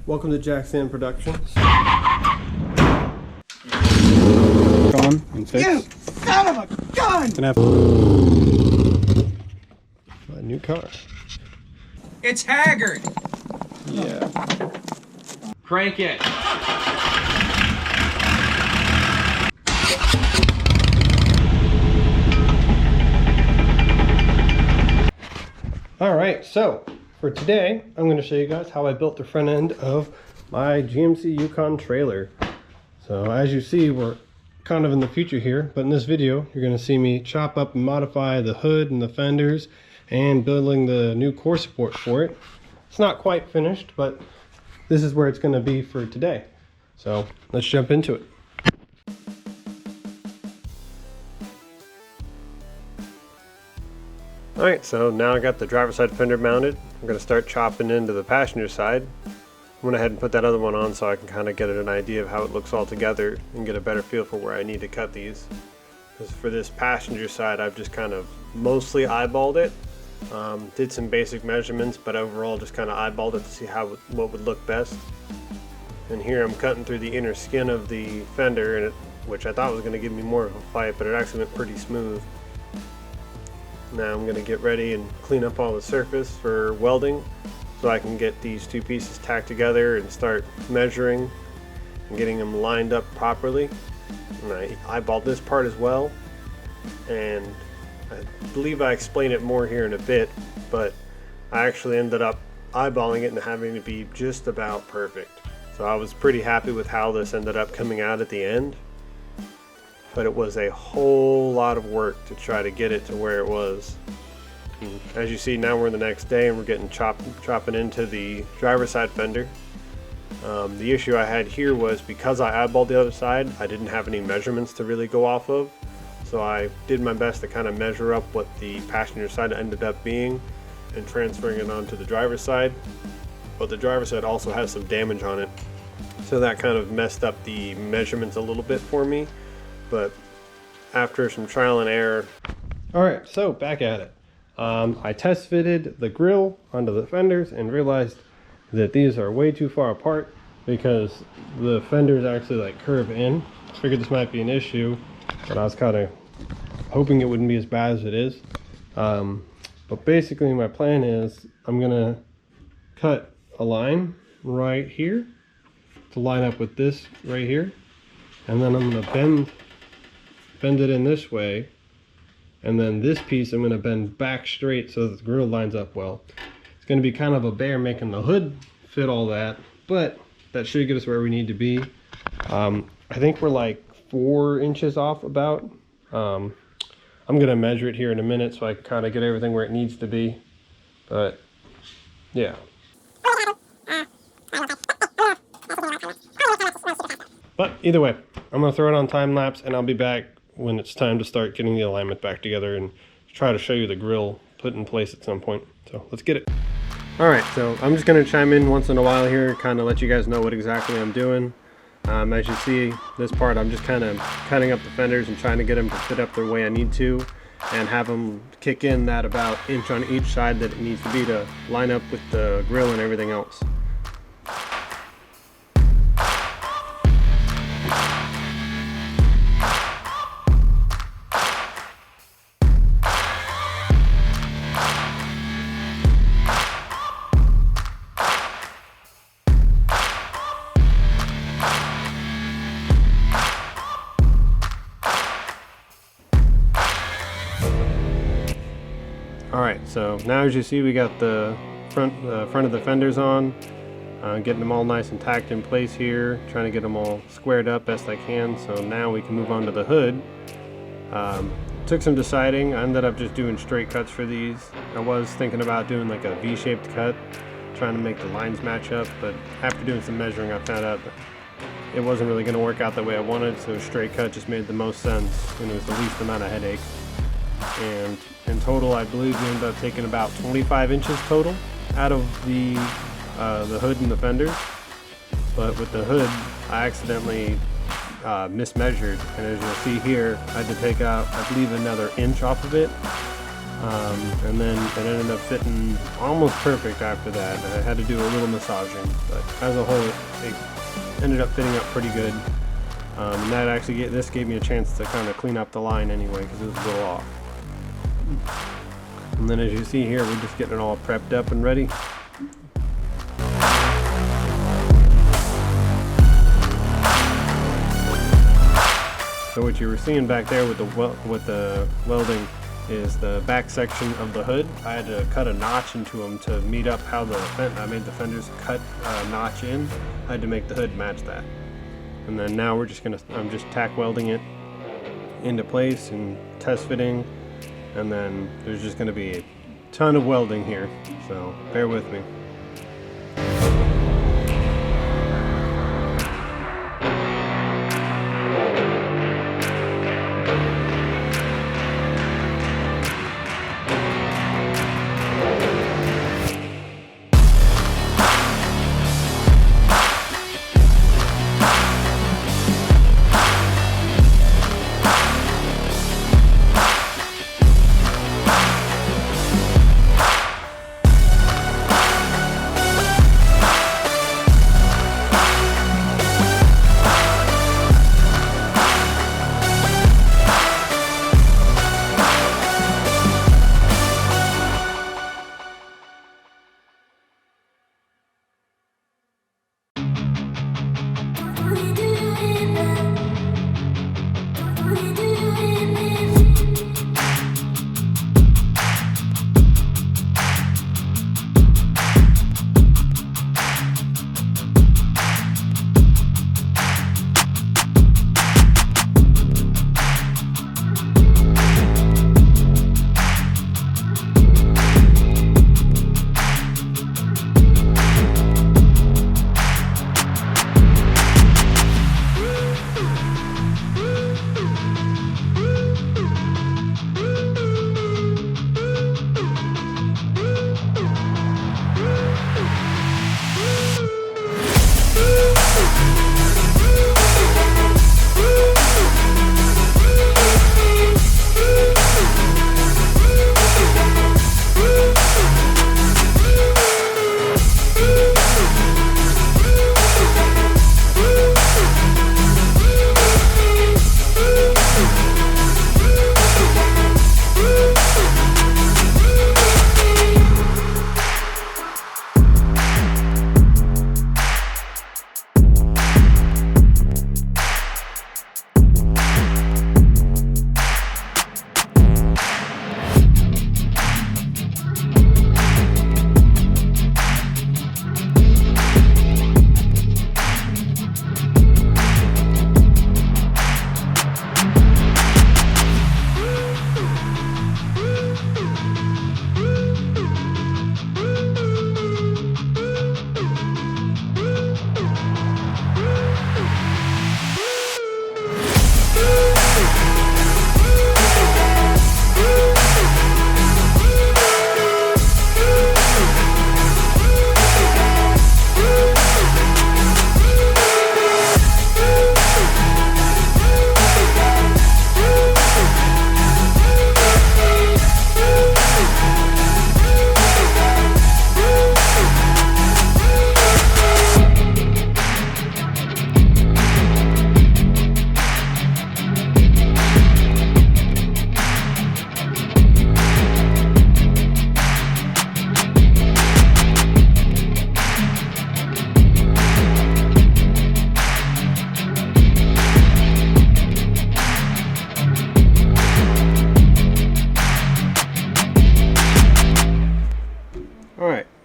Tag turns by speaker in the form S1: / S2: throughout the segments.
S1: Welcome to Jack Sand Productions.
S2: On and fix.
S3: You son of a gun!
S1: Gonna have a new car.
S3: It's Haggard!
S1: Yeah.
S3: Crank it!
S1: Alright, so for today, I'm going to show you guys how I built the front end of my GMC Yukon trailer. So as you see, we're kind of in the future here, but in this video, you're going to see me chop up and modify the hood and the fenders and building the new core support for it. It's not quite finished, but this is where it's going to be for today. So let's jump into it. Alright, so now I got the driver's side fender mounted. I'm going to start chopping into the passenger side. I went ahead and put that other one on so I can kind of get an idea of how it looks all together and get a better feel for where I need to cut these. Because for this passenger side, I've just kind of mostly eyeballed it. Did some basic measurements, but overall just kind of eyeballed it to see what would look best. And here I'm cutting through the inner skin of the fender, which I thought was going to give me more of a fight, but it actually went pretty smooth. Now I'm going to get ready and clean up all the surface for welding so I can get these two pieces tacked together and start measuring and getting them lined up properly. And I eyeballed this part as well, and I believe I explain it more here in a bit, but I actually ended up eyeballing it and having to be just about perfect. So I was pretty happy with how this ended up coming out at the end. But it was a whole lot of work to try to get it to where it was. And as you see, now we're in the next day and we're getting chopping into the driver's side fender. The issue I had here was because I eyeballed the other side, I didn't have any measurements to really go off of. So I did my best to kind of measure up what the passenger side ended up being and transferring it onto the driver's side. But the driver's side also has some damage on it, so that kind of messed up the measurements a little bit for me. But after some trial and error. Alright, so back at it. I test fitted the grill onto the fenders and realized that these are way too far apart because the fenders actually like curve in. I figured this might be an issue, but I was kind of hoping it wouldn't be as bad as it is. But basically my plan is I'm gonna cut a line right here to line up with this right here, and then I'm gonna bend it in this way, and then this piece I'm going to bend back straight so that the grill lines up well. It's going to be kind of a bear making the hood fit all that, but that should get us where we need to be. I think we're like 4 inches off about. I'm going to measure it here in a minute so I can kind of get everything where it needs to be, but yeah. But either way, I'm going to throw it on time lapse and I'll be back when it's time to start getting the alignment back together and try to show you the grill put in place at some point. So let's get it. Alright, so I'm just going to chime in once in a while here, kind of let you guys know what exactly I'm doing. As you see, this part I'm just kind of cutting up the fenders and trying to get them to fit up the way I need to and have them kick in that about inch on each side that it needs to be to line up with the grill and everything else. Alright, so now as you see, we got the front of the fenders on, getting them all nice and tacked in place here, trying to get them all squared up best I can. So now we can move on to the hood. Took some deciding. I ended up just doing straight cuts for these. I was thinking about doing like a V-shaped cut, trying to make the lines match up, but after doing some measuring I found out that it wasn't really going to work out the way I wanted, so a straight cut just made the most sense and it was the least amount of headache. And in total, I believe we ended up taking about 25 inches total out of the hood and the fenders. But with the hood, I accidentally mismeasured, and as you'll see here, I had to take out, I believe, another inch off of it. And then it ended up fitting almost perfect after that. I had to do a little massaging, but as a whole it ended up fitting up pretty good. And that actually this gave me a chance to kind of clean up the line anyway, because it was a little off. And then as you see here, we're just getting it all prepped up and ready. So what you were seeing back there with the welding is the back section of the hood. I had to cut a notch into them to meet up how I made the fenders cut a notch in. I had to make the hood match that. And then now I'm just tack welding it into place and test fitting. And then there's just gonna be a ton of welding here. So bear with me.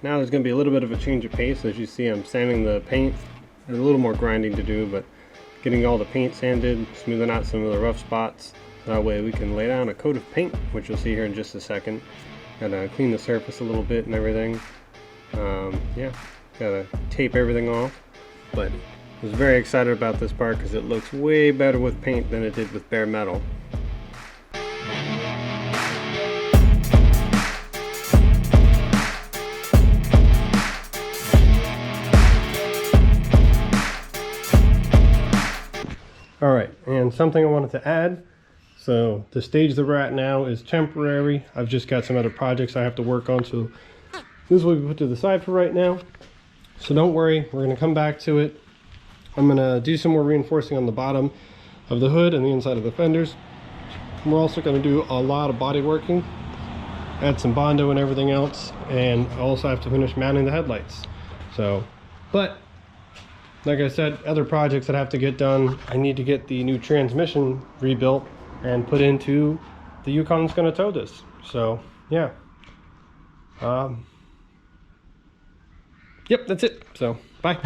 S1: Now there's going to be a little bit of a change of pace. As you see, I'm sanding the paint. There's a little more grinding to do, but getting all the paint sanded, smoothing out some of the rough spots. That way we can lay down a coat of paint, which you'll see here in just a second. Gotta clean the surface a little bit and everything. Yeah, gotta tape everything off. But I was very excited about this part because it looks way better with paint than it did with bare metal. Alright, and something I wanted to add. So the stage that we're at now is temporary. I've just got some other projects I have to work on, so this will be put to the side for right now. So don't worry, we're going to come back to it. I'm going to do some more reinforcing on the bottom of the hood and the inside of the fenders. And we're also going to do a lot of body working, add some Bondo and everything else, and I also have to finish mounting the headlights. So, but like I said, other projects that have to get done. I need to get the new transmission rebuilt and put into the Yukon that's going to tow this. So yeah, yep, that's it. So bye.